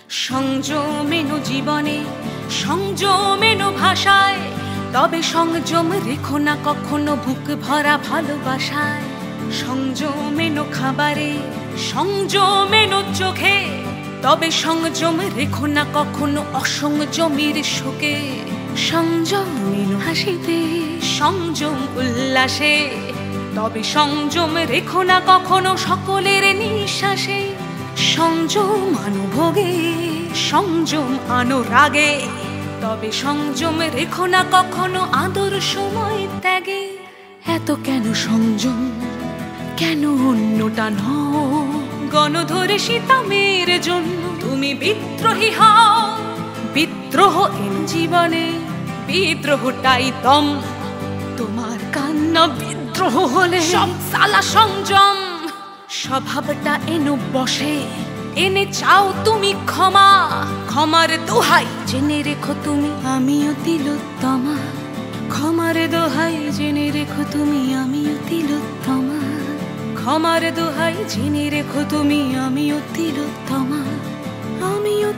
সংযম এনো জীবনে, সংযম এনো ভাষায়, তবে সংযম রেখো না কখনো বুক ভরা ভালোবাসায়। সংযম এনো খাবারে, সংযম এনো চোখে, তবে সংযম রেখো না কখনো অসংযমের শোকে। সংযম এনো হাসিতে, সংযম উল্লাসে, তবে সংযম রেখো না কখনো সকলের নিঃশ্বাসে। সংযম আনো ভোগে, সংযম আনো রাগে, তবে সংযম রেখো না কখনো আদর সময় ত্যাগে। এত কেন সংযম, কেন অন্যটা নও? গণধরে সীতামের জন্য তুমি বিদ্রোহী হও। বিদ্রোহ এন জীবনে, বিদ্রোহটাই দম। তোমার কান্না বিদ্রোহ হলে সব সালা সংযম। স্বভাবটা এনো বসে, এনে চাও তুমি ক্ষমা। ক্ষমার দোহাই জেনে রেখো তুমি আমিও তিলোত্তমা। ক্ষমার দোহাই জেনে রেখো তুমি আমিও তিলোত্তমা। ক্ষমার দোহাই জেনে রেখো তুমি আমিও তিলোত্তমা। আমিও